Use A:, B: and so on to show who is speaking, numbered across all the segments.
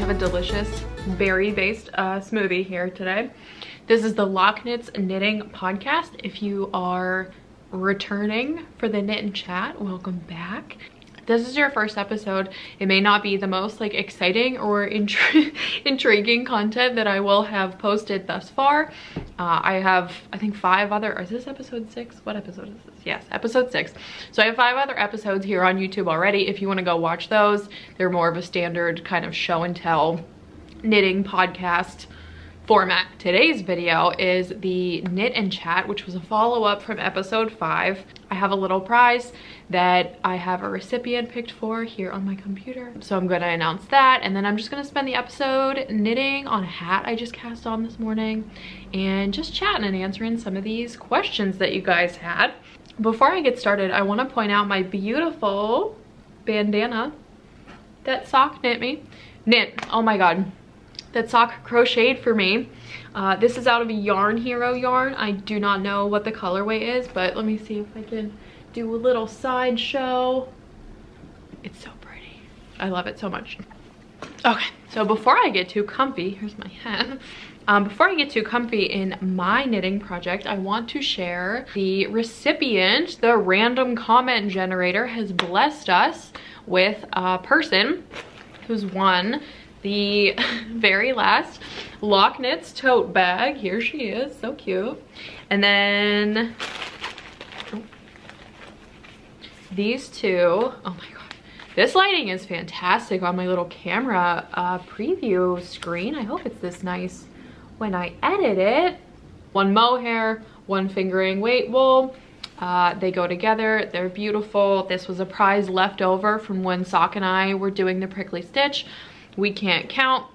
A: have a delicious berry-based smoothie here today. This is the Lochknits knitting podcast. If you are returning for the knit and chat, welcome back. If this is your first episode, it may not be the most like exciting or intriguing content that I will have posted thus far. I have, I think, 5 other, or is this episode 6? What episode is this? Yes, episode 6. So I have 5 other episodes here on YouTube already. If you want to go watch those, they're more of a standard kind of show and tell knitting podcast format. Today's video is the knit and chat, which was a follow-up from episode 5. I have a little prize that I have a recipient picked for here on my computer. So I'm gonna announce that, and then I'm just gonna spend the episode knitting on a hat I just cast on this morning and just chatting and answering some of these questions that you guys had. Before I get started, I wanna point out my beautiful bandana that Sock knit, oh my god. That Sock crocheted for me. This is out of a Yarn Hero yarn. I do not know what the colorway is, but let me see if I can do a little sideshow. It's so pretty. I love it so much. Okay, so before I get too comfy, here's my hat. Before I get too comfy in my knitting project, I want to share the recipient. The random comment generator has blessed us with a person who's won the very last Lochknits tote bag. Here she is, so cute. And then these two, oh my god, this lighting is fantastic on my little camera preview screen. I hope it's this nice when I edit it. One mohair, one fingering weight wool. They go together, they're beautiful. This was a prize left over from when Sock and I were doing the prickly stitch. We can't count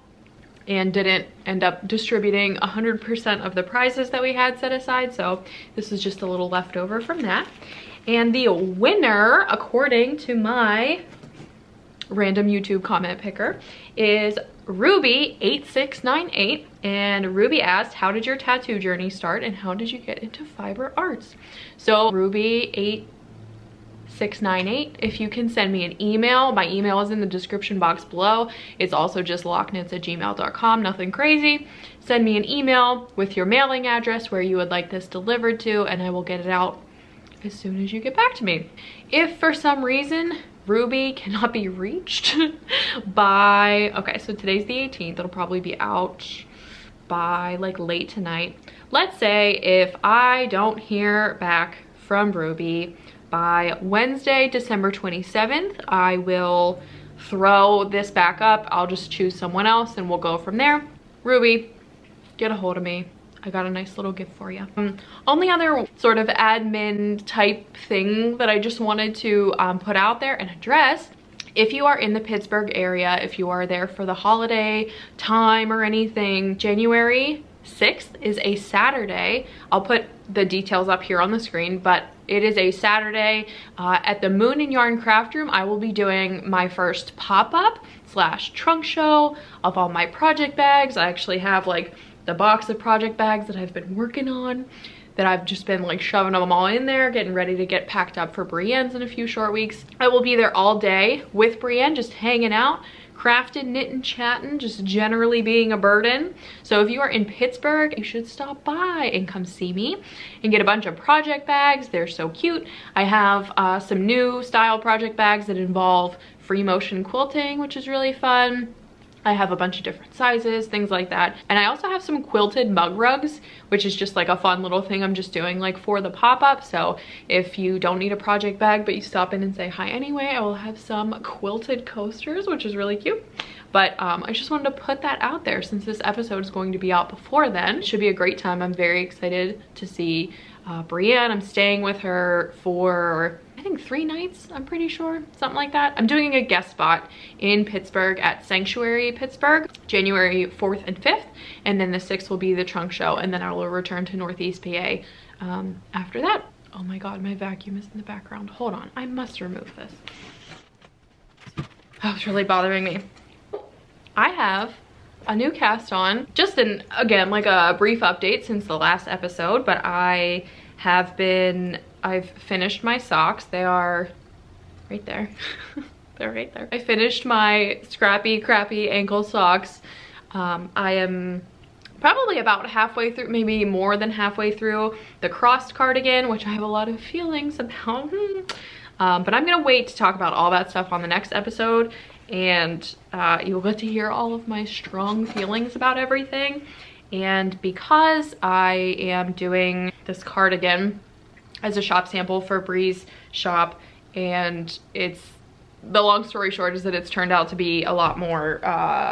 A: and didn't end up distributing 100% of the prizes that we had set aside, so this is just a little leftover from that. And the winner, according to my random YouTube comment picker, is Ruby8698. And Ruby asked, how did your tattoo journey start and how did you get into fiber arts? So Ruby8698, if you can send me an email. My email is in the description box below. It's also just lochknits@gmail.com, nothing crazy. Send me an email with your mailing address where you would like this delivered to, and I will get it out as soon as you get back to me. If for some reason Ruby cannot be reached by, okay, so today's the 18th, it'll probably be out by like late tonight. Let's say if I don't hear back from Ruby by Wednesday, December 27th, I will throw this back up. I'll just choose someone else and we'll go from there. Ruby, get a hold of me. I got a nice little gift for you. Only other sort of admin type thing that I just wanted to put out there and address. If you are in the Pittsburgh area, if you are there for the holiday time or anything, January 6th is a Saturday. I'll put the details up here on the screen, but it is a Saturday at the Moon and Yarn Craft Room. I will be doing my first pop-up / trunk show of all my project bags. I actually have like the box of project bags that I've been working on, that I've just been like shoving them all in there, getting ready to get packed up for Brienne's in a few short weeks. I will be there all day with Brienne, just hanging out, crafting, knitting, chatting, just generally being a burden. So if you are in Pittsburgh, you should stop by and come see me and get a bunch of project bags. They're so cute. I have some new style project bags that involve free motion quilting, which is really fun. I have a bunch of different sizes, things like that. And I also have some quilted mug rugs, which is just like a fun little thing I'm just doing like for the pop-up. So if you don't need a project bag, but you stop in and say hi anyway, I will have some quilted coasters, which is really cute. But I just wanted to put that out there since this episode is going to be out before then. It should be a great time. I'm very excited to see Brienne. I'm staying with her for, I think 3 nights, I'm pretty sure, something like that. I'm doing a guest spot in Pittsburgh at Sanctuary Pittsburgh, January 4th and 5th, and then the 6th will be the trunk show, and then I will return to Northeast PA after that. Oh my god, my vacuum is in the background. Hold on, I must remove this. Oh, it's really bothering me. I have a new cast on, just again like a brief update since the last episode, but I've finished my socks. They are right there. They're right there. I finished my scrappy, crappy ankle socks. I am probably about halfway through, maybe more than halfway through the crossed cardigan, which I have a lot of feelings about. But I'm gonna wait to talk about all that stuff on the next episode, and you'll get to hear all of my strong feelings about everything. And because I am doing this cardigan as a shop sample for Bree's shop, and the long story short is that it's turned out to be a lot more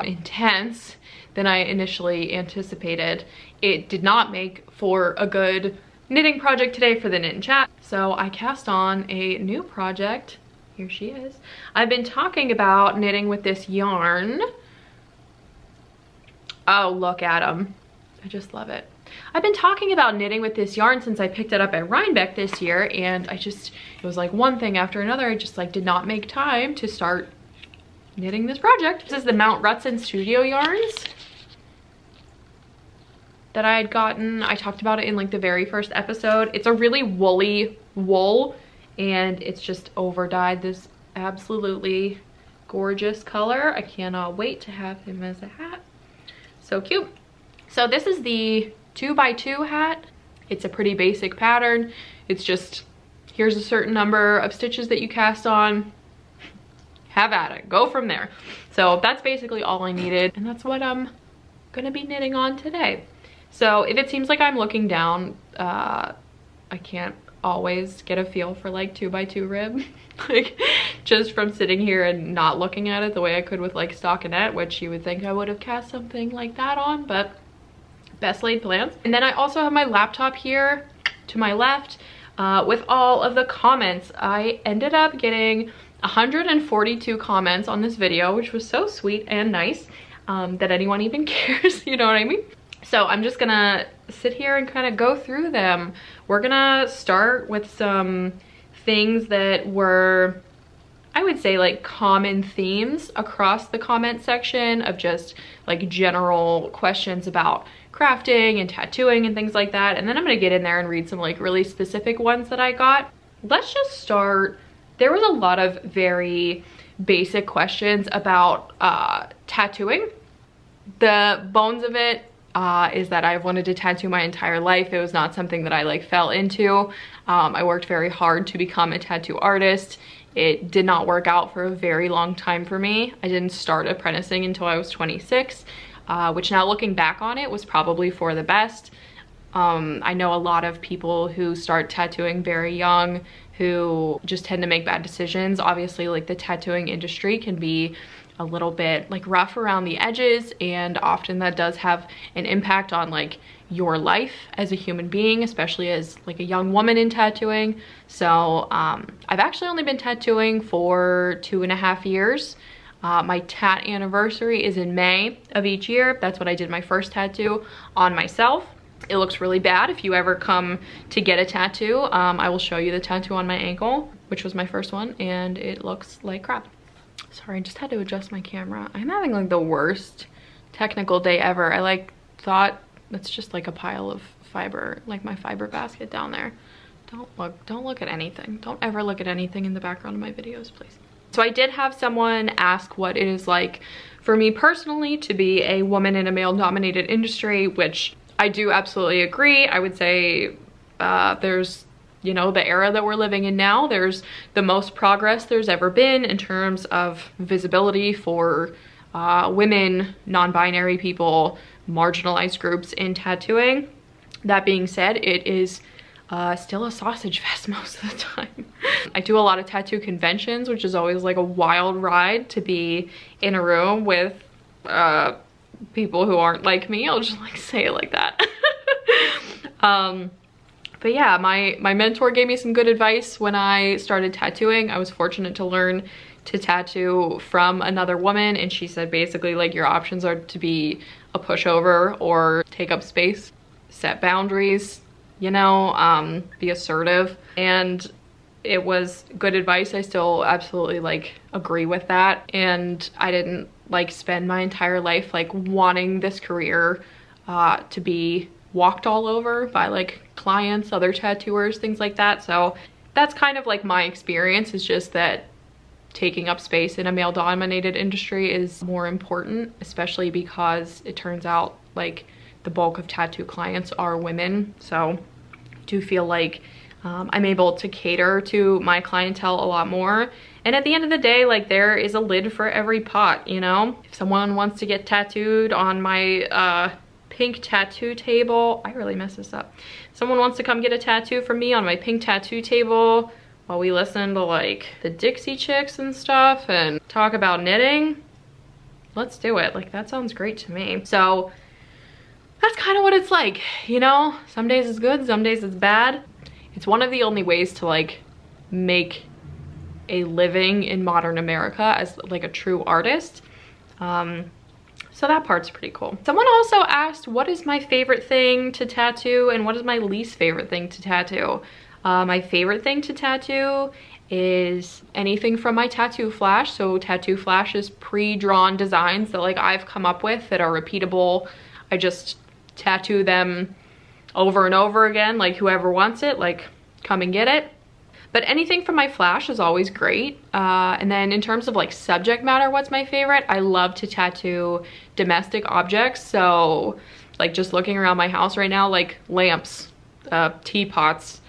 A: intense than I initially anticipated. It did not make for a good knitting project today for the Knit and Chat, so I cast on a new project. Here she is. I've been talking about knitting with this yarn. Oh, look at him. I just love it. I've been talking about knitting with this yarn since I picked it up at Rhinebeck this year, and it was like one thing after another. I just like did not make time to start knitting this project. This is the Mount Rutson Studio yarns that I had gotten. I talked about it in like the very first episode. It's a really woolly wool, and it's just over dyed this absolutely gorgeous color. I cannot wait to have him as a hat. So cute. So this is the 2x2 hat. It's a pretty basic pattern. It's just, here's a certain number of stitches that you cast on. Have at it, go from there. So that's basically all I needed, and that's what I'm gonna be knitting on today. So if it seems like I'm looking down, I can't always get a feel for like 2x2 rib. Like just from sitting here and not looking at it the way I could with like stockinette, which you would think I would have cast something like that on, but best laid plans. And then I also have my laptop here to my left with all of the comments. I ended up getting 142 comments on this video, which was so sweet and nice that anyone even cares, you know what I mean? So I'm just gonna sit here and kind of go through them. We're gonna start with some things that were, I would say, like common themes across the comment section of just like general questions about crafting and tattooing and things like that. And then I'm gonna get in there and read some like really specific ones that I got. Let's just start. There was a lot of very basic questions about tattooing. The bones of it is that I've wanted to tattoo my entire life. It was not something that I like fell into. I worked very hard to become a tattoo artist. It did not work out for a very long time for me. I didn't start apprenticing until I was 26, which now looking back on it was probably for the best. I know a lot of people who start tattooing very young who just tend to make bad decisions. Obviously, like the tattooing industry can be a little bit like rough around the edges, and often that does have an impact on like your life as a human being, especially as like a young woman in tattooing. So I've actually only been tattooing for 2.5 years. My tat anniversary is in May of each year. That's when I did my first tattoo on myself. It looks really bad. If you ever come to get a tattoo, I will show you the tattoo on my ankle, which was my first one, and it looks like crap. Sorry, I just had to adjust my camera. I'm having like the worst technical day ever. I like thought that's just like a pile of fiber, like my fiber basket down there. Don't look at anything. Don't ever look at anything in the background of my videos, please. So I did have someone ask what it is like for me personally to be a woman in a male-dominated industry, which I do absolutely agree. I would say there's, you know, the era that we're living in now, there's the most progress there's ever been in terms of visibility for women, non-binary people, marginalized groups in tattooing. That being said, it is still a sausage fest most of the time. I do a lot of tattoo conventions, which is always like a wild ride to be in a room with people who aren't like me. I'll just like say it like that. But yeah, my mentor gave me some good advice when I started tattooing. I was fortunate to learn to tattoo from another woman, and she said basically like your options are to be a pushover or take up space, set boundaries, you know, be assertive. And it was good advice. I still absolutely like agree with that. And I didn't like spend my entire life like wanting this career to be walked all over by like clients, other tattooers, things like that. So that's kind of like my experience, is just that taking up space in a male-dominated industry is more important, especially because it turns out like the bulk of tattoo clients are women. So I do feel like I'm able to cater to my clientele a lot more. And at the end of the day, like, there is a lid for every pot, you know? If someone wants to get tattooed on my pink tattoo table, I really messed this up. Someone wants to come get a tattoo from me on my pink tattoo table while we listen to like the Dixie Chicks and stuff and talk about knitting, let's do it. Like, that sounds great to me. So that's kind of what it's like, you know? Some days it's good, some days it's bad. It's one of the only ways to like make a living in modern America as like a true artist. So that part's pretty cool. Someone also asked, what is my favorite thing to tattoo and what is my least favorite thing to tattoo? My favorite thing to tattoo is anything from my Tattoo Flash. So Tattoo Flash is pre-drawn designs that like I've come up with that are repeatable. I just tattoo them over and over again, like whoever wants it, like come and get it. But anything from my Flash is always great. And then in terms of like subject matter, what's my favorite? I love to tattoo domestic objects. So like just looking around my house right now, like lamps, teapots,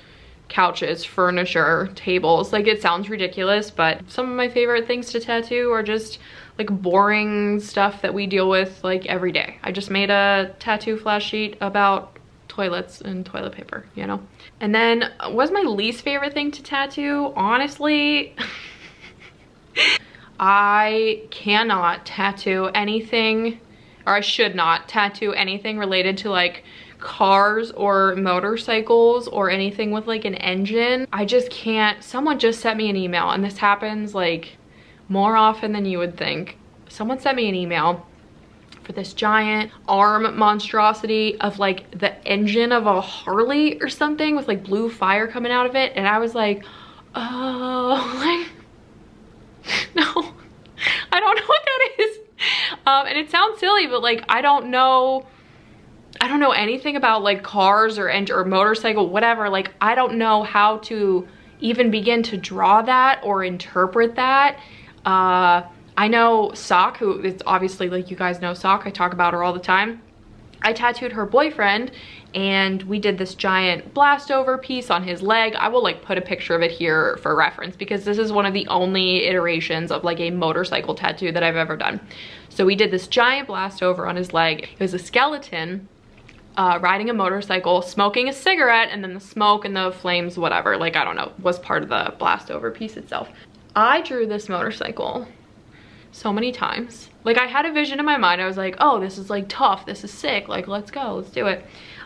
A: couches, furniture, tables. Like, it sounds ridiculous, but some of my favorite things to tattoo are just like boring stuff that we deal with like every day. I just made a tattoo flash sheet about toilets and toilet paper, you know? And then what's my least favorite thing to tattoo? Honestly, I cannot tattoo anything, or I should not tattoo anything related to like cars or motorcycles or anything with like an engine. I just can't. Someone just sent me an email, and this happens like more often than you would think. Someone sent me an email for this giant arm monstrosity of like the engine of a Harley or something with like blue fire coming out of it, and I was like, oh, like, no, I don't know what that is. And it sounds silly, but like I don't know anything about like cars or engine or motorcycle, whatever. Like, I don't know how to even begin to draw that or interpret that. I know Sock, who is obviously, like, you guys know Sock, I talk about her all the time. I tattooed her boyfriend and we did this giant blast over piece on his leg. I will like put a picture of it here for reference because this is one of the only iterations of like a motorcycle tattoo that I've ever done. So we did this giant blast over on his leg. It was a skeleton riding a motorcycle, smoking a cigarette, and then the smoke and the flames, whatever, like, I don't know, was part of the blast over piece itself. I drew this motorcycle so many times. Like, I had a vision in my mind. I was like, oh, this is like tough, this is sick, like, let's go, let's do it.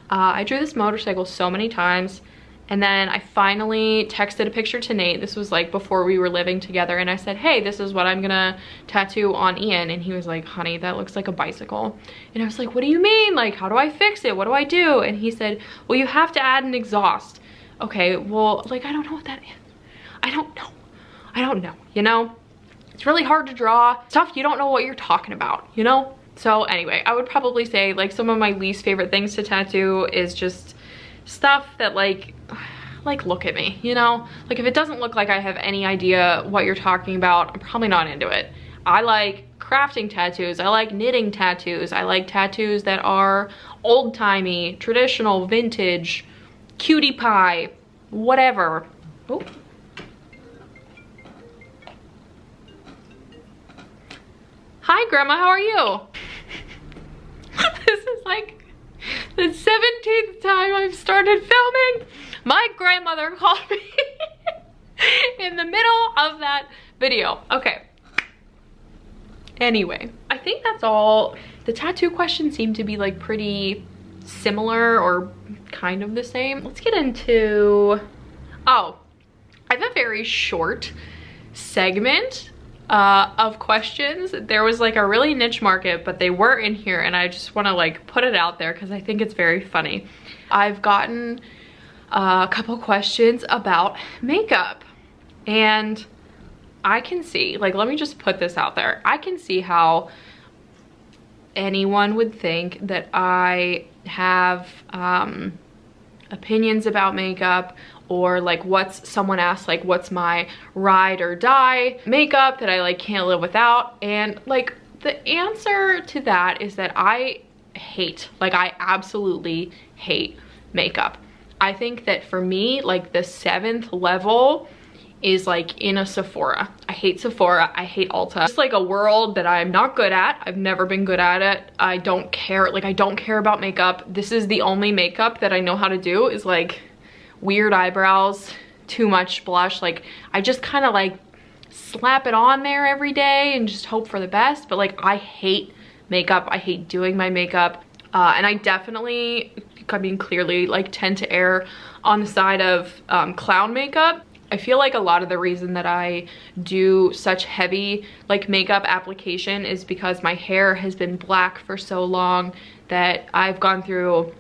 A: I drew this motorcycle so many times, and then I finally texted a picture to Nate. This was like before we were living together, and I said, hey, this is what I'm gonna tattoo on Ian. And he was like, honey, that looks like a bicycle. And I was like, what do you mean? Like, how do I fix it? What do I do? And he said, well, you have to add an exhaust. Okay, well, like, I don't know what that is. I don't know, you know? It's really hard to draw stuff you don't know what you're talking about, you know? So anyway, I would probably say like some of my least favorite things to tattoo is just stuff that like look at me, you know? Like, if it doesn't look like I have any idea what you're talking about, I'm probably not into it. I like crafting tattoos, I like knitting tattoos, I like tattoos that are old-timey, traditional, vintage, cutie pie, whatever. Oh. Hi, Grandma, how are you? This is like the 17th time I've started filming. My grandmother called me in the middle of that video. Okay. Anyway, I think that's all. The tattoo questions seem to be like pretty similar or kind of the same. Let's get into, oh, I have a very short segment of questions. There was like a really niche market, but they were in here, and I just want to like put it out there because I think it's very funny. I've gotten a couple questions about makeup, and I can see, like, let me just put this out there. I can see how anyone would think that I have opinions about makeup, or like someone asked like what's my ride or die makeup that I like can't live without, and like the answer to that is that I absolutely hate makeup. I think that for me, like the 7th level is like in a Sephora. I hate Sephora, I hate Ulta. It's like a world that I'm not good at. I've never been good at it. I don't care, like I don't care about makeup. This is the only makeup that I know how to do, is like weird eyebrows, too much blush. Like I just kind of like slap it on there every day and just hope for the best. But like I hate makeup, I hate doing my makeup. And I definitely, I mean clearly like tend to err on the side of clown makeup. I feel like a lot of the reason that I do such heavy like makeup application is because my hair has been black for so long that I've gone through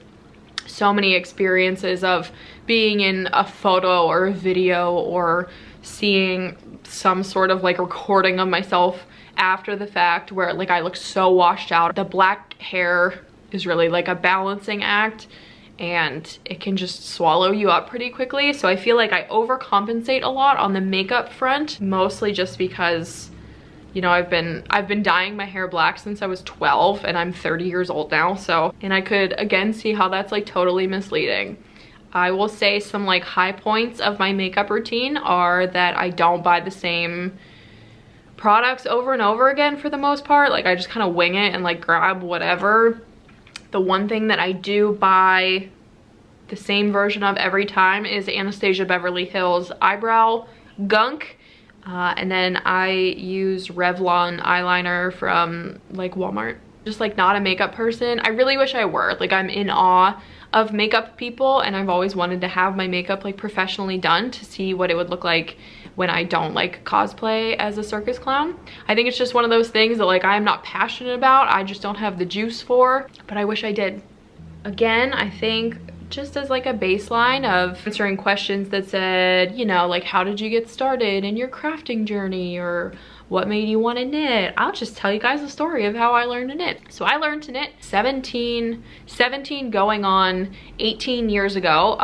A: so many experiences of being in a photo or a video or seeing some sort of like recording of myself after the fact where like I look so washed out. The black hair is really like a balancing act, and it can just swallow you up pretty quickly. So I feel like I overcompensate a lot on the makeup front, mostly just because, you know, I've been dyeing my hair black since I was 12 and I'm 30 years old now. So, and I could again see how that's like totally misleading. I will say some like high points of my makeup routine are that I don't buy the same products over and over again for the most part. Like I just kind of wing it and like grab whatever. The one thing that I do buy the same version of every time is Anastasia Beverly Hills eyebrow gunk. And then I use Revlon eyeliner from like Walmart. Just like not a makeup person. I really wish I were. Like I'm in awe of makeup people, and I've always wanted to have my makeup like professionally done to see what it would look like when I don't like cosplay as a circus clown. I think it's just one of those things that like I'm not passionate about. I just don't have the juice for, but I wish I did. Again, I think just as like a baseline of answering questions that said, you know, like how did you get started in your crafting journey, or what made you want to knit, I'll just tell you guys a story of how I learned to knit. So I learned to knit 17 going on 18 years ago.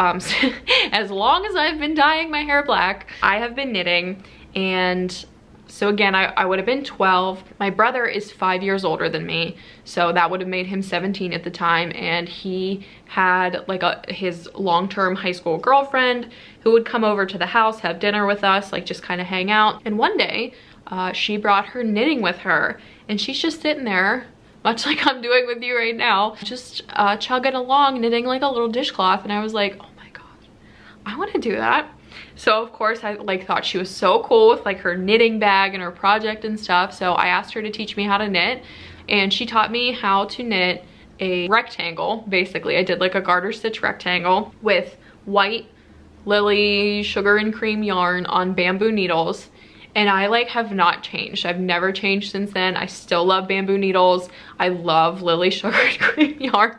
A: As long as I've been dyeing my hair black, I have been knitting. And so again, I would have been 12. My brother is 5 years older than me, so that would have made him 17 at the time. And he had like his long-term high school girlfriend who would come over to the house, have dinner with us, like just kind of hang out. And one day, she brought her knitting with her, and she's just sitting there, much like I'm doing with you right now, just chugging along, knitting like a little dishcloth. And I was like, oh my gosh, I want to do that. So of course I like thought she was so cool with like her knitting bag and her project and stuff. So I asked her to teach me how to knit, and she taught me how to knit a rectangle. Basically, I did like a garter stitch rectangle with white Lily sugar and cream yarn on bamboo needles. And I like have not changed. I've never changed since then. I still love bamboo needles. I love Lily sugar and cream yarn,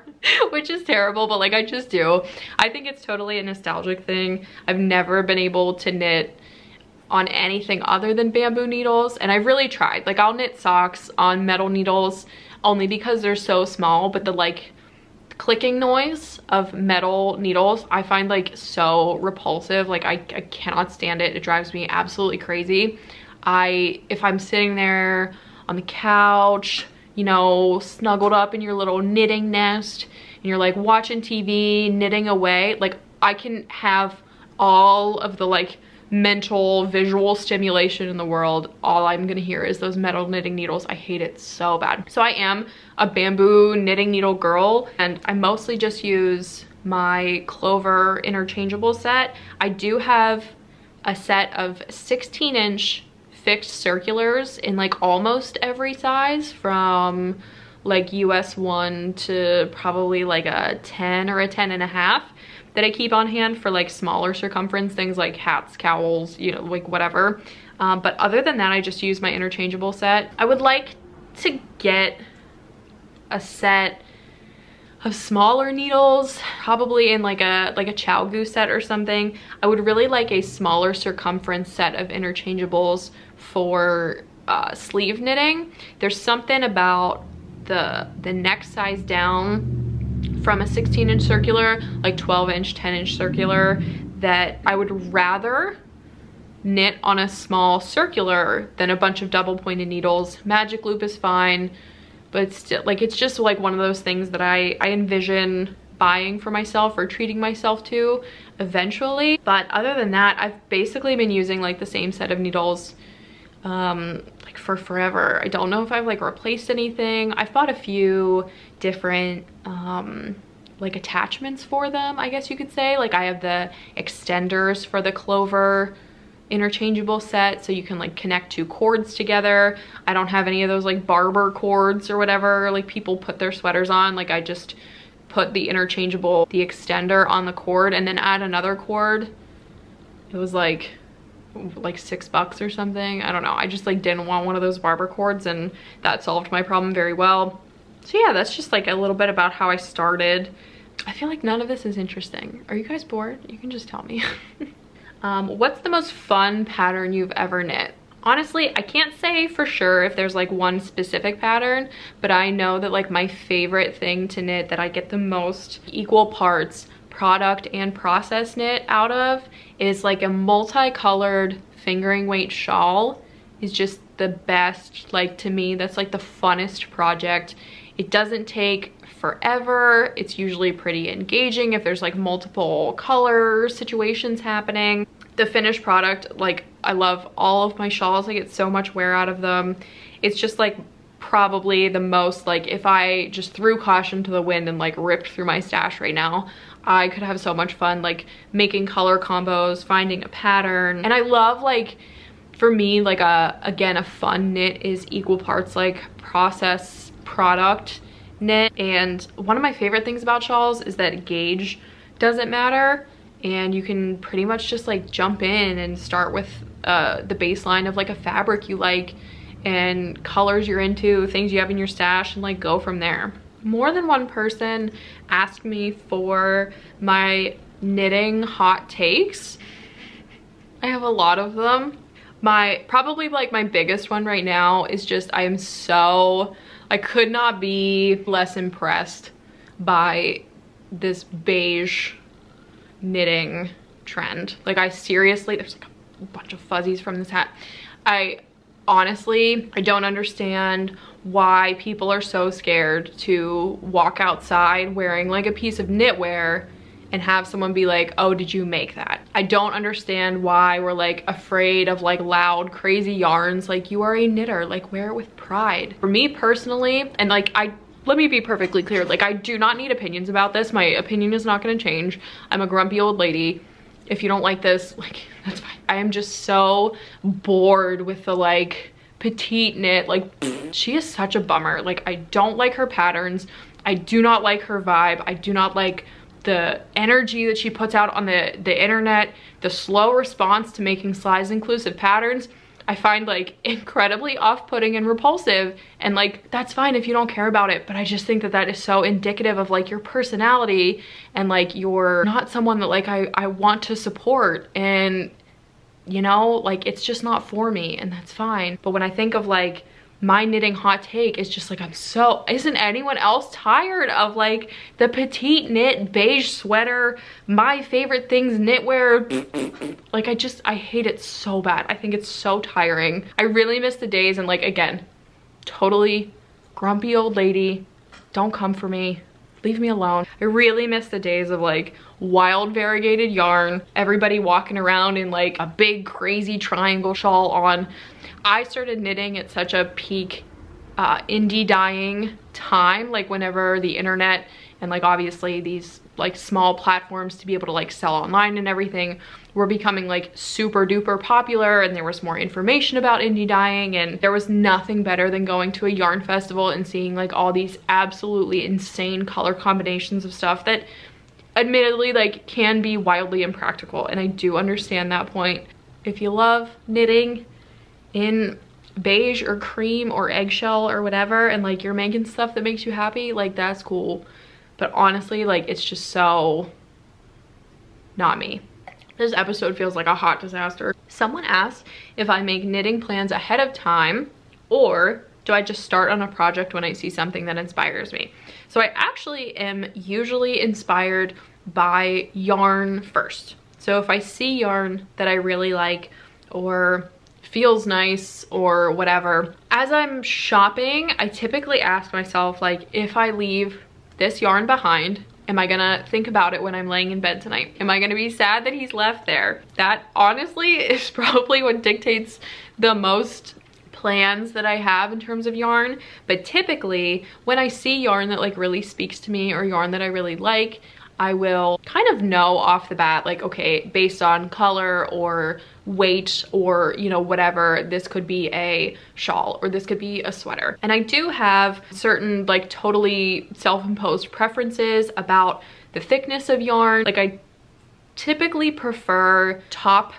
A: which is terrible, but like I just do. I think it's totally a nostalgic thing. I've never been able to knit on anything other than bamboo needles, and I've really tried. Like I'll knit socks on metal needles only because they're so small, but the like clicking noise of metal needles I find like so repulsive. Like I cannot stand it. It drives me absolutely crazy. If I'm sitting there on the couch, you know, snuggled up in your little knitting nest, and you're like watching TV, knitting away, like I can have all of the like mental visual stimulation in the world. All I'm gonna hear is those metal knitting needles. I hate it so bad. So I am a bamboo knitting needle girl, and I mostly just use my Clover interchangeable set. I do have a set of 16-inch fixed circulars in like almost every size, from like US 1 to probably like a 10 or a 10.5, that I keep on hand for like smaller circumference things like hats, cowls, you know, like whatever. But other than that, I just use my interchangeable set. I would like to get a set of smaller needles, probably in like a Chow Goo set or something. I would really like a smaller circumference set of interchangeables for sleeve knitting. There's something about the neck size down from a 16-inch circular, like 12-inch, 10-inch circular, that I would rather knit on a small circular than a bunch of double pointed needles. Magic loop is fine, but it's still like, it's just like one of those things that I envision buying for myself or treating myself to eventually. But other than that, I've basically been using like the same set of needles like for forever. I don't know if I've like replaced anything. I've bought a few different like attachments for them, I guess you could say. Like I have the extenders for the Clover interchangeable set, so you can like connect two cords together. I don't have any of those like barber cords or whatever like people put their sweaters on. Like I just put the extender on the cord and then add another cord. It was like $6 or something. I don't know. I just like didn't want one of those barber cords, and that solved my problem very well. So yeah, that's just like a little bit about how I started. I feel like none of this is interesting. Are you guys bored? You can just tell me. What's the most fun pattern you've ever knit? Honestly, I can't say for sure if there's like one specific pattern, but I know that like my favorite thing to knit that I get the most equal parts product and process knit out of is like a multicolored fingering weight shawl. Is just the best. Like to me, that's like the funnest project. It doesn't take forever. It's usually pretty engaging if there's like multiple color situations happening. The finished product, like I love all of my shawls. I get so much wear out of them. It's just like probably the most, like if I just threw caution to the wind and like ripped through my stash right now, I could have so much fun like making color combos, finding a pattern. And I love like, for me, like again, a fun knit is equal parts like process product knit. And one of my favorite things about shawls is that gauge doesn't matter, and you can pretty much just like jump in and start with the baseline of like a fabric you like and colors you're into, things you have in your stash, and like go from there. More than one person asked me for my knitting hot takes. I have a lot of them. Probably like my biggest one right now is just I could not be less impressed by this beige knitting trend. Like I seriously, there's like a bunch of fuzzies from this hat. I don't understand why people are so scared to walk outside wearing like a piece of knitwear and have someone be like, oh, did you make that? I don't understand why we're like afraid of like loud, crazy yarns. Like, you are a knitter, like wear it with pride. For me personally, and like let me be perfectly clear, like I do not need opinions about this. My opinion is not gonna change. I'm a grumpy old lady. If you don't like this, like, that's fine. I am just so bored with the like petite knit. Like, she is such a bummer. Like, I don't like her patterns. I do not like her vibe. I do not like the energy that she puts out on the internet, the slow response to making size inclusive patterns. I find like incredibly off-putting and repulsive, and like that's fine if you don't care about it, but I just think that that is so indicative of like your personality, and like you're not someone that like I want to support, and you know, like it's just not for me, and that's fine. But when I think of like my knitting hot take, is just like, isn't anyone else tired of like the petite knit beige sweater, my favorite things knitwear? Like I hate it so bad. I think it's so tiring. I really miss the days, and like again, totally grumpy old lady, don't come for me, leave me alone. I really miss the days of like wild variegated yarn, everybody walking around in like a big crazy triangle shawl on. I started knitting at such a peak indie dyeing time, like whenever the internet and like obviously these like small platforms to be able to like sell online and everything were becoming like super duper popular, and there was more information about indie dyeing, and there was nothing better than going to a yarn festival and seeing like all these absolutely insane color combinations of stuff that admittedly like can be wildly impractical, and I do understand that point. If you love knitting in beige or cream or eggshell or whatever, and like you're making stuff that makes you happy, like that's cool. But honestly, like it's just so not me. This episode feels like a hot disaster. Someone asked if I make knitting plans ahead of time, or do I just start on a project when I see something that inspires me? So I actually am usually inspired by yarn first. So if I see yarn that I really like or feels nice or whatever, as I'm shopping, I typically ask myself, like, if I leave this yarn behind, am I gonna think about it when I'm laying in bed tonight? Am I gonna be sad that he's left there? That honestly is probably what dictates the most plans that I have in terms of yarn. But typically when I see yarn that like really speaks to me or yarn that I really like, I will kind of know off the bat, like, okay, based on color or weight or, you know, whatever, this could be a shawl or this could be a sweater. And I do have certain like totally self-imposed preferences about the thickness of yarn. Like, I typically prefer top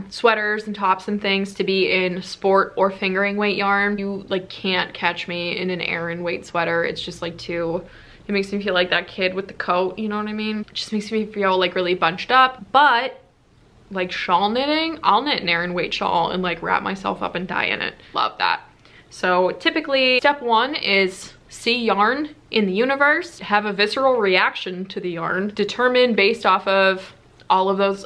A: sweaters and tops and things to be in sport or fingering weight yarn. You like can't catch me in an Aran weight sweater. It's just like too, it makes me feel like that kid with the coat, you know what I mean? It just makes me feel like really bunched up. But like shawl knitting, I'll knit an Aran weight shawl and like wrap myself up and die in it. Love that. So typically step one is see yarn in the universe, have a visceral reaction to the yarn, determine based off of all of those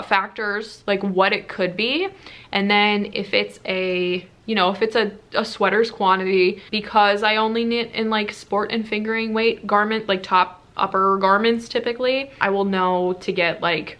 A: factors like what it could be. And then if it's a, you know, if it's a sweater's quantity, because I only knit in like sport and fingering weight garment, like top upper garments typically, I will know to get like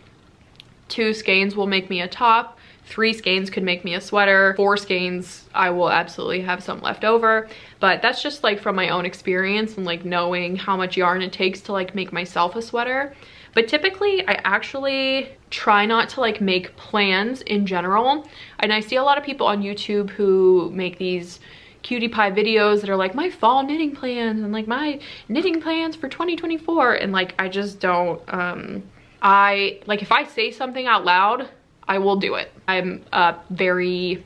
A: 2 skeins will make me a top, 3 skeins could make me a sweater, 4 skeins I will absolutely have some left over. But that's just like from my own experience and like knowing how much yarn it takes to like make myself a sweater. But typically I actually try not to like make plans in general. And I see a lot of people on YouTube who make these cutie pie videos that are like my fall knitting plans and like my knitting plans for 2024. And like, I just don't, I like, if I say something out loud, I will do it. I'm a very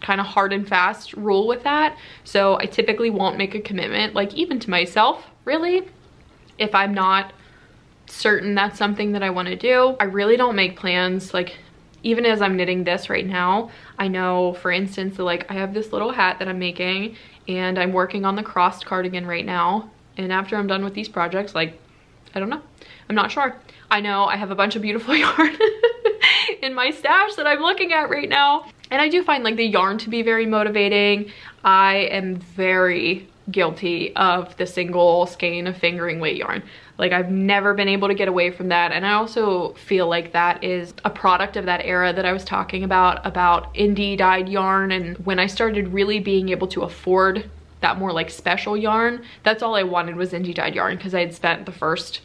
A: kind of hard and fast rule with that. So I typically won't make a commitment, like even to myself, really, if I'm not certain that's something that I want to do. I really don't make plans. Like, even as I'm knitting this right now, I know, for instance, that like I have this little hat that I'm making and I'm working on the crossed cardigan right now. And after I'm done with these projects, like, I don't know, I'm not sure. I know I have a bunch of beautiful yarn in my stash that I'm looking at right now. And I do find like the yarn to be very motivating. I am very guilty of the single skein of fingering weight yarn. Like, I've never been able to get away from that. And I also feel like that is a product of that era that I was talking about indie dyed yarn. And when I started really being able to afford that more like special yarn, that's all I wanted was indie dyed yarn, because I had spent the first,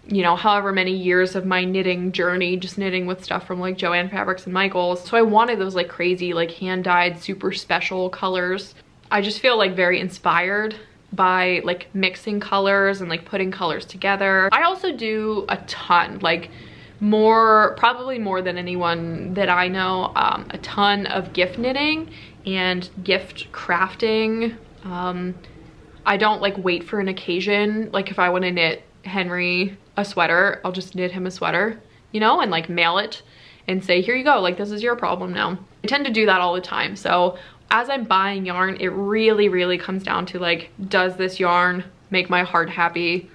A: you know, however many years of my knitting journey just knitting with stuff from like Joann Fabrics and Michaels. So I wanted those like crazy, like hand dyed, super special colors. I just feel like very inspired by like mixing colors and like putting colors together. I also do a ton, like probably more than anyone that I know, a ton of gift knitting and gift crafting. I don't like wait for an occasion. Like, if I want to knit Henry a sweater, I'll just knit him a sweater, you know, and like mail it and say, here you go, like this is your problem now. I tend to do that all the time. So as I'm buying yarn, it really comes down to like, does this yarn make my heart happy?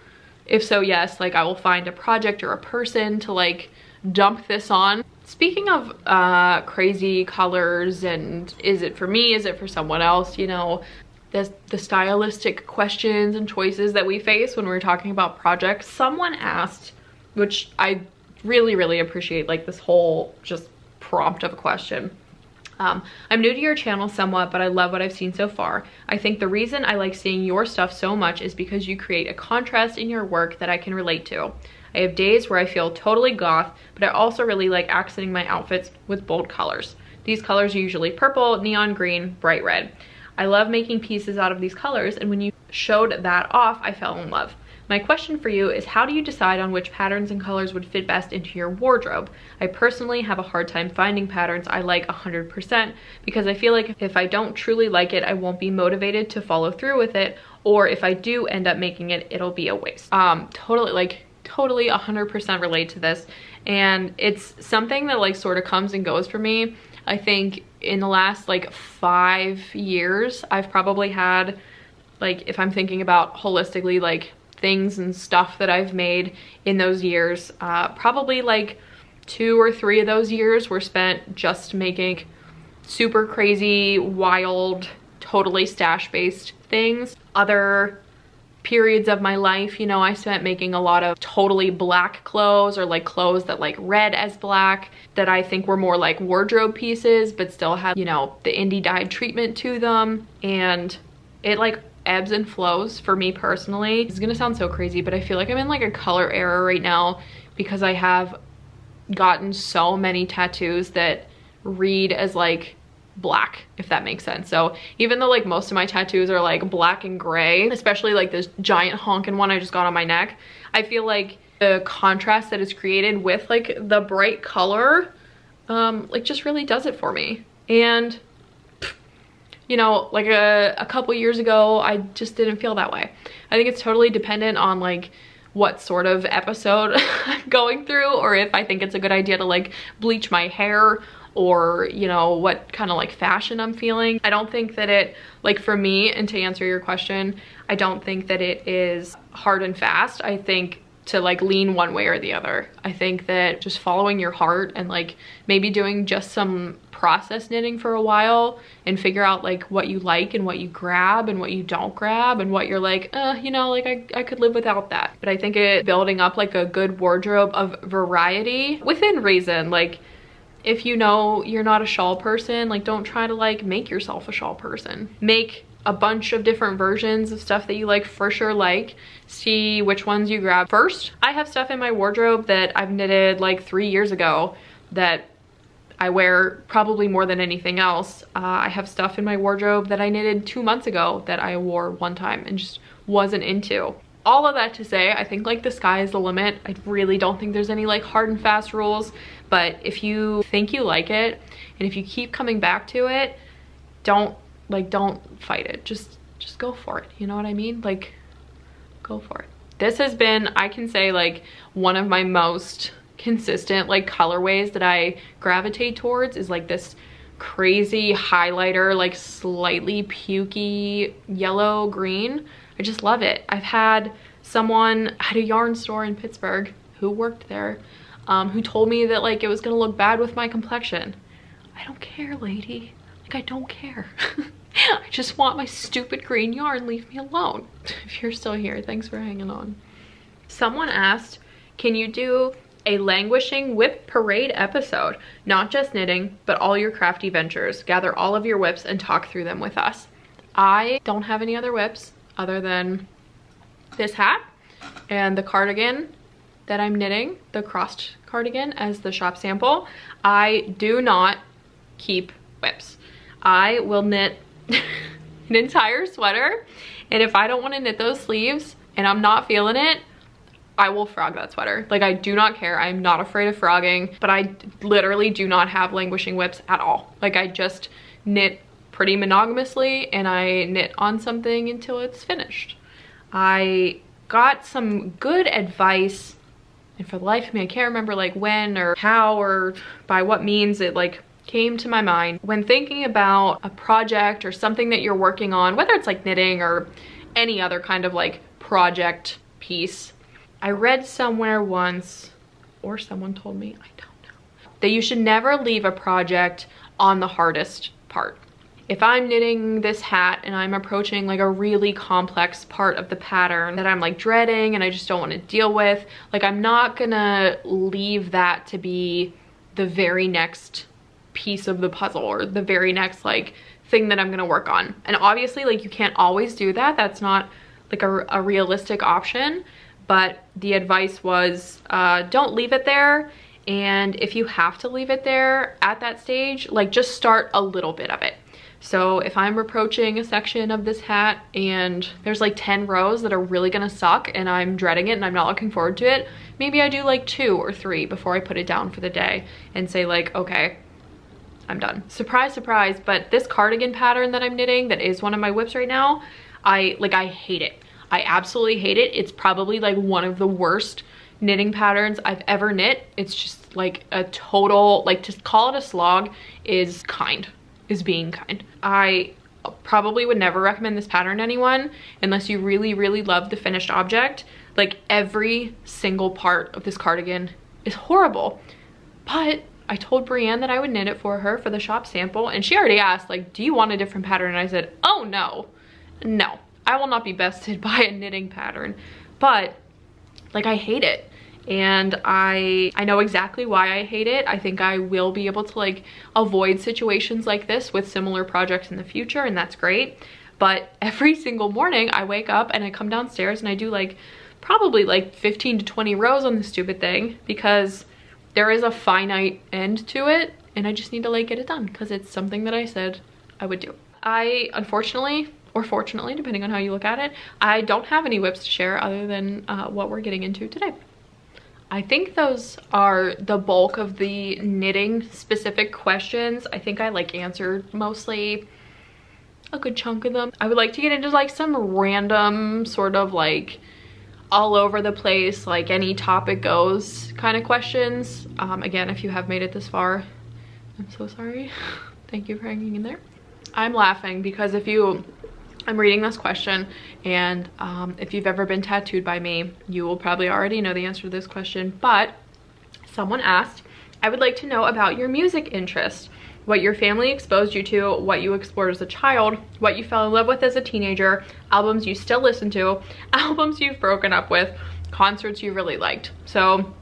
A: If so, yes, like I will find a project or a person to like dump this on. Speaking of crazy colors and is it for me, is it for someone else, you know, the stylistic questions and choices that we face when we're talking about projects. Someone asked, which I really appreciate, like this whole just prompt of a question. I'm new to your channel somewhat, but I love what I've seen so far. I think the reason I like seeing your stuff so much is because you create a contrast in your work that I can relate to. I have days where I feel totally goth, but I also really like accenting my outfits with bold colors. These colors are usually purple, neon green, bright red. I love making pieces out of these colors, and when you showed that off, I fell in love. My question for you is, how do you decide on which patterns and colors would fit best into your wardrobe? I personally have a hard time finding patterns I like 100% because I feel like if I don't truly like it, I won't be motivated to follow through with it, or if I do end up making it, it'll be a waste. Totally 100% relate to this, and it's something that like sort of comes and goes for me. I think in the last like 5 years, I've probably had, like, if I'm thinking about holistically, like things and stuff that I've made in those years, probably like 2 or 3 of those years were spent just making super crazy, wild, totally stash-based things. Other periods of my life, you know, I spent making a lot of totally black clothes, or like clothes that like read as black, that I think were more like wardrobe pieces but still had, you know, the indie dyed treatment to them. And it like ebbs and flows for me personally. It's gonna sound so crazy, but I feel like I'm in like a color era right now because I have gotten so many tattoos that read as like black, if that makes sense. So even though like most of my tattoos are like black and gray, especially like this giant honking one I just got on my neck, I feel like the contrast that is created with like the bright color like just really does it for me. And you know, like a couple years ago I just didn't feel that way. I think it's totally dependent on like what sort of episode I'm going through, or if I think it's a good idea to like bleach my hair, or you know, what kind of like fashion I'm feeling. I don't think that it, like for me, and to answer your question, I don't think that it is hard and fast. I think to like lean one way or the other. I think that just following your heart and like maybe doing just some process knitting for a while and figure out like what you like and what you grab and what you don't grab and what you're like, you know, like I could live without that. But I think it building up like a good wardrobe of variety within reason. Like if you know you're not a shawl person, like don't try to like make yourself a shawl person. Make a bunch of different versions of stuff that you like for sure like. See which ones you grab first. I have stuff in my wardrobe that I've knitted like 3 years ago that I wear probably more than anything else. I have stuff in my wardrobe that I knitted 2 months ago that I wore one time and just wasn't into. All of that to say, I think like the sky is the limit. I really don't think there's any like hard and fast rules, but if you think you like it and if you keep coming back to it, don't fight it. Just go for it. You know what I mean? Like, go for it. This has been, I can say, like one of my most consistent like colorways that I gravitate towards is like this crazy highlighter, like slightly pukey yellow green. I just love it. I've had someone at a yarn store in Pittsburgh who worked there who told me that like it was gonna look bad with my complexion. I don't care, lady. Like I don't care. I just want my stupid green yarn. Leave me alone. If you're still here, thanks for hanging on. Someone asked, can you do a languishing whip parade episode? Not just knitting, but all your crafty ventures. Gather all of your whips and talk through them with us. I don't have any other whips other than this hat and the cardigan that I'm knitting, the crossed cardigan as the shop sample. I do not keep whips. I will knit an entire sweater, and if I don't want to knit those sleeves and I'm not feeling it, I will frog that sweater. Like I do not care. I'm not afraid of frogging, but I literally do not have languishing whips at all. Like I just knit pretty monogamously and I knit on something until it's finished. I got some good advice, and for the life of me I can't remember like when or how or by what means it like came to my mind. When thinking about a project or something that you're working on, whether it's like knitting or any other kind of like project piece, I read somewhere once, or someone told me, I don't know, that you should never leave a project on the hardest part. If I'm knitting this hat and I'm approaching like a really complex part of the pattern that I'm like dreading and I just don't want to deal with, like I'm not gonna leave that to be the very next piece of the puzzle or the very next like thing that I'm gonna work on. And obviously like you can't always do that. That's not like a realistic option, but the advice was don't leave it there. And if you have to leave it there at that stage, like just start a little bit of it. So if I'm approaching a section of this hat and there's like 10 rows that are really gonna suck and I'm dreading it and I'm not looking forward to it, maybe I do like 2 or 3 before I put it down for the day and say like, okay, I'm done. Surprise, surprise, but this cardigan pattern that I'm knitting that is one of my whips right now, I hate it. I absolutely hate it. It's probably like one of the worst knitting patterns I've ever knit. It's just like a total, like to call it a slog is being kind. I probably would never recommend this pattern to anyone unless you really, really love the finished object. Like every single part of this cardigan is horrible. But I told Brienne that I would knit it for her for the shop sample, and she already asked, like, do you want a different pattern? And I said, oh no, no, I will not be bested by a knitting pattern. But like, I hate it. And I know exactly why I hate it. I think I will be able to like avoid situations like this with similar projects in the future, and that's great. But every single morning I wake up and I come downstairs and I do like probably like 15 to 20 rows on this stupid thing, because there is a finite end to it and I just need to like get it done because it's something that I said I would do. I unfortunately, or fortunately, depending on how you look at it, I don't have any whips to share other than what we're getting into today. I think those are the bulk of the knitting specific questions. I think I like answered mostly a good chunk of them. I would like to get into like some random sort of like all over the place, like any topic goes kind of questions. Again, if you have made it this far, I'm so sorry. Thank you for hanging in there. I'm laughing because I'm reading this question, and if you've ever been tattooed by me, you will probably already know the answer to this question, but someone asked, I would like to know about your music interest, what your family exposed you to, what you explored as a child, what you fell in love with as a teenager, albums you still listen to, albums you've broken up with, concerts you really liked. So,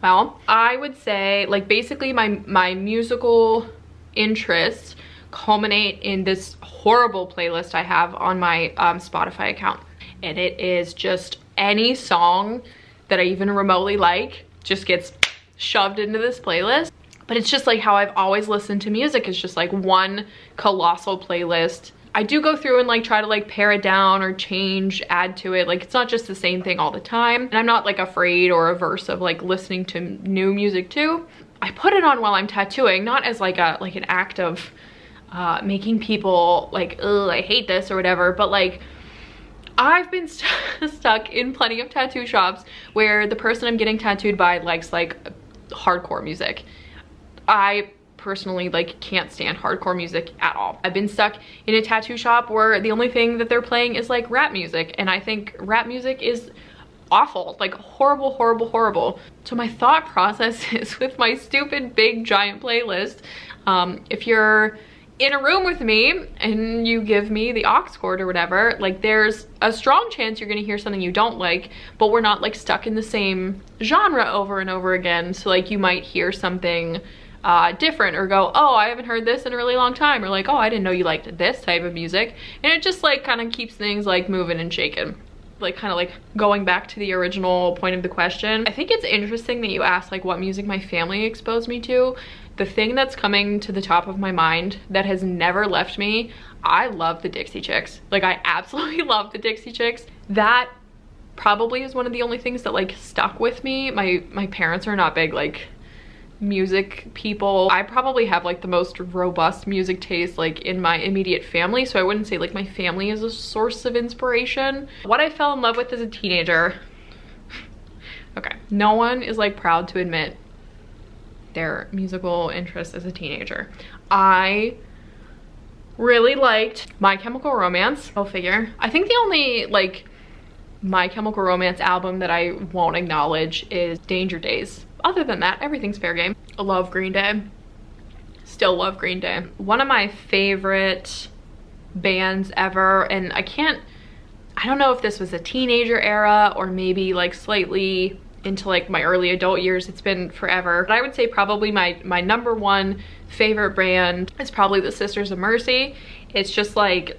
A: well, I would say like basically my musical interests culminate in this horrible playlist I have on my Spotify account, and it is just any song that I even remotely like just gets shoved into this playlist. But it's just like how I've always listened to music. It's just like one colossal playlist. I do go through and like try to like pare it down or change, add to it. Like it's not just the same thing all the time, and I'm not like afraid or averse of like listening to new music too. I put it on while I'm tattooing, not as like an act of making people like, ugh, I hate this or whatever, but like I've been stuck in plenty of tattoo shops where the person I'm getting tattooed by likes like hardcore music. I personally like can't stand hardcore music at all. I've been stuck in a tattoo shop where the only thing that they're playing is like rap music, and I think rap music is awful, like horrible, horrible, horrible. So my thought process is with my stupid big giant playlist, if you're in a room with me and you give me the aux cord or whatever, like there's a strong chance you're gonna hear something you don't like, but we're not like stuck in the same genre over and over again. So like you might hear something different or go, oh, I haven't heard this in a really long time, or like, oh, I didn't know you liked this type of music. And it just like kind of keeps things like moving and shaking. Like kind of like going back to the original point of the question. I think it's interesting that you asked like what music my family exposed me to. The thing that's coming to the top of my mind that has never left me, I love the Dixie Chicks. Like I absolutely love the Dixie Chicks. That probably is one of the only things that like stuck with me. My parents are not big like music people. I probably have like the most robust music taste like in my immediate family, so I wouldn't say like my family is a source of inspiration. What I fell in love with as a teenager, okay, no one is like proud to admit their musical interest as a teenager. I really liked My Chemical Romance. Go figure. I think the only like My Chemical Romance album that I won't acknowledge is Danger Days. Other than that, everything's fair game. I love Green Day. Still love Green Day. One of my favorite bands ever, and I don't know if this was a teenager era or maybe like slightly into like my early adult years. It's been forever, but I would say probably my number one favorite band is probably the Sisters of Mercy. It's just like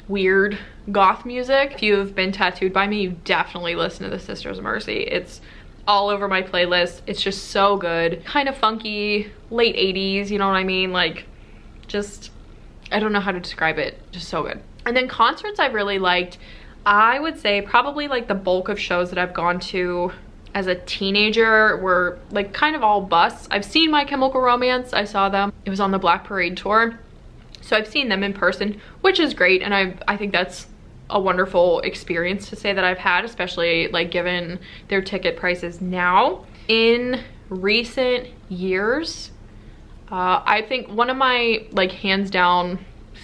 A: weird goth music. If you've been tattooed by me, you definitely listen to the Sisters of Mercy. It's all over my playlist. It's just so good. Kind of funky, late 80s, you know what I mean? Like just, I don't know how to describe it, just so good. And then concerts I've really liked, I would say probably like the bulk of shows that I've gone to as a teenager were like kind of all busts. I've seen My Chemical Romance. I saw them. It was on the Black Parade tour. So I've seen them in person, which is great. And I think that's a wonderful experience to say that I've had, especially like given their ticket prices now. In recent years, I think one of my like hands down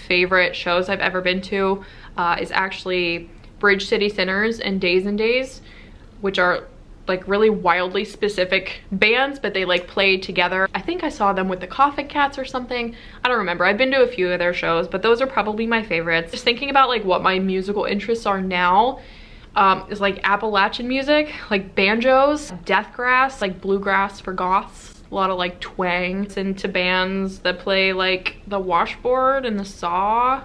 A: favorite shows I've ever been to is actually Bridge City Sinners and Days, which are like really wildly specific bands, but they like played together. I think I saw them with the Coffin Cats or something. I don't remember. I've been to a few of their shows, but those are probably my favorites. Just thinking about like what my musical interests are now, is like Appalachian music, like banjos, deathgrass, like bluegrass for goths, a lot of like twang. It's into bands that play like the washboard and the saw,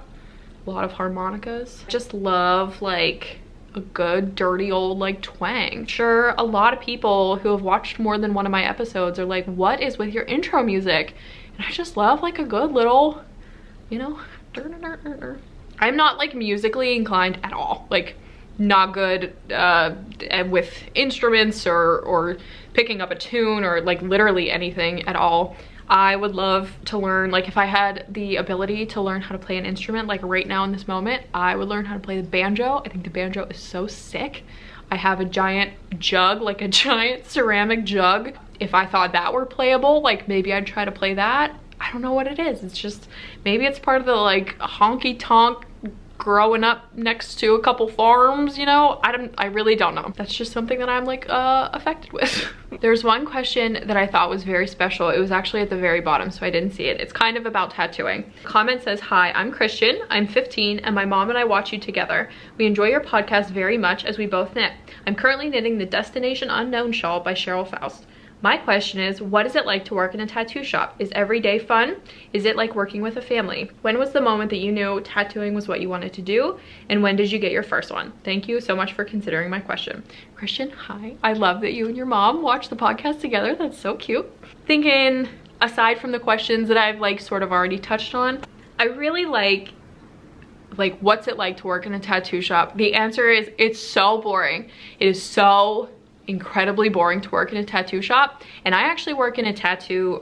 A: a lot of harmonicas. Just love like a good dirty old like twang. Sure, a lot of people who have watched more than one of my episodes are like, what is with your intro music? And I just love like a good little, you know, I'm not like musically inclined at all. Like, not good with instruments or picking up a tune or like literally anything at all. I would love to learn, like if I had the ability to learn how to play an instrument, like right now in this moment, I would learn how to play the banjo. I think the banjo is so sick. I have a giant jug, like a giant ceramic jug. If I thought that were playable, like maybe I'd try to play that. I don't know what it is. It's just, maybe it's part of the like honky tonk growing up next to a couple farms, you know. I really don't know. That's just something that I'm like affected with. There's one question that I thought was very special. It was actually at the very bottom, so I didn't see it. It's kind of about tattooing. Comment says, hi, I'm Christian, I'm 15, and my mom and I watch you together. We enjoy your podcast very much as we both knit. I'm currently knitting the Destination Unknown shawl by Cheryl Faust. My question is, what is it like to work in a tattoo shop? Is every day fun? Is it like working with a family? When was the moment that you knew tattooing was what you wanted to do? And when did you get your first one? Thank you so much for considering my question. Christian, hi. I love that you and your mom watch the podcast together. That's so cute. Thinking, aside from the questions that I've like sort of already touched on, I really like what's it like to work in a tattoo shop? The answer is, it's so boring. It is so incredibly boring to work in a tattoo shop. And I actually work in a tattoo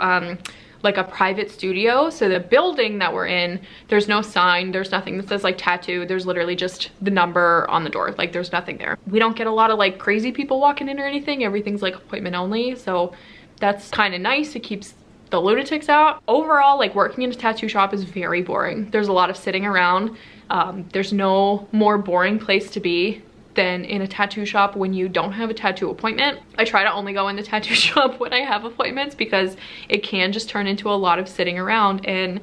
A: like a private studio. So the building that we're in, there's no sign, there's nothing that says like tattoo. There's literally just the number on the door. Like there's nothing there. We don't get a lot of like crazy people walking in or anything. Everything's like appointment only. So that's kind of nice. It keeps the lunatics out. Overall, like working in a tattoo shop is very boring. There's a lot of sitting around. There's no more boring place to be than in a tattoo shop when you don't have a tattoo appointment. I try to only go in the tattoo shop when I have appointments because it can just turn into a lot of sitting around and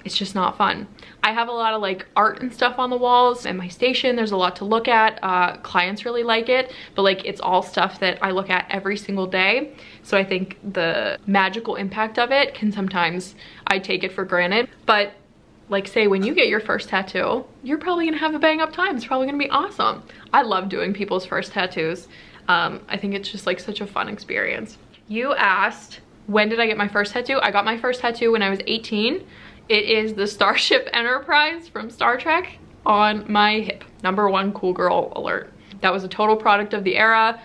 A: it's just not fun. I have a lot of like art and stuff on the walls at my station. There's a lot to look at. Clients really like it, but like it's all stuff that I look at every single day. So I think the magical impact of it can sometimes, I take it for granted. But like say when you get your first tattoo, you're probably gonna have a bang up time. It's probably gonna be awesome. I love doing people's first tattoos. I think it's just like such a fun experience. You asked, when did I get my first tattoo? I got my first tattoo when I was 18. It is the Starship Enterprise from Star Trek on my hip. #1 cool girl alert. That was a total product of the era.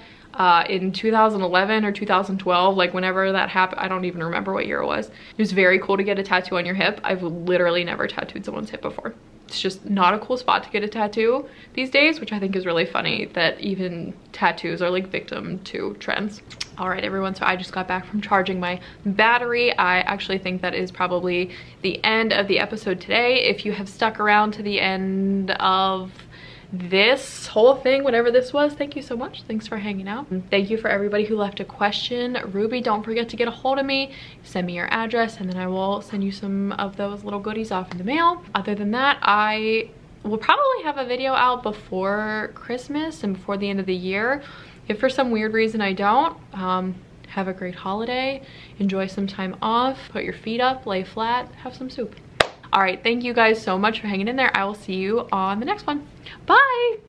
A: In 2011 or 2012, like whenever that happened, I don't even remember what year it was. It was very cool to get a tattoo on your hip. I've literally never tattooed someone's hip before. It's just not a cool spot to get a tattoo these days, which I think is really funny that even tattoos are like victim to trends. All right, everyone, so I just got back from charging my battery. I actually think that is probably the end of the episode today. If you have stuck around to the end of this whole thing, whatever this was, thank you so much. Thanks for hanging out. Thank you for everybody who left a question. Ruby, don't forget to get a hold of me. Send me your address and then I will send you some of those little goodies off in the mail. Other than that, I will probably have a video out before Christmas and before the end of the year. If for some weird reason I don't, have a great holiday. Enjoy some time off. Put your feet up, lay flat, have some soup. All right, thank you guys so much for hanging in there. I will see you on the next one. Bye.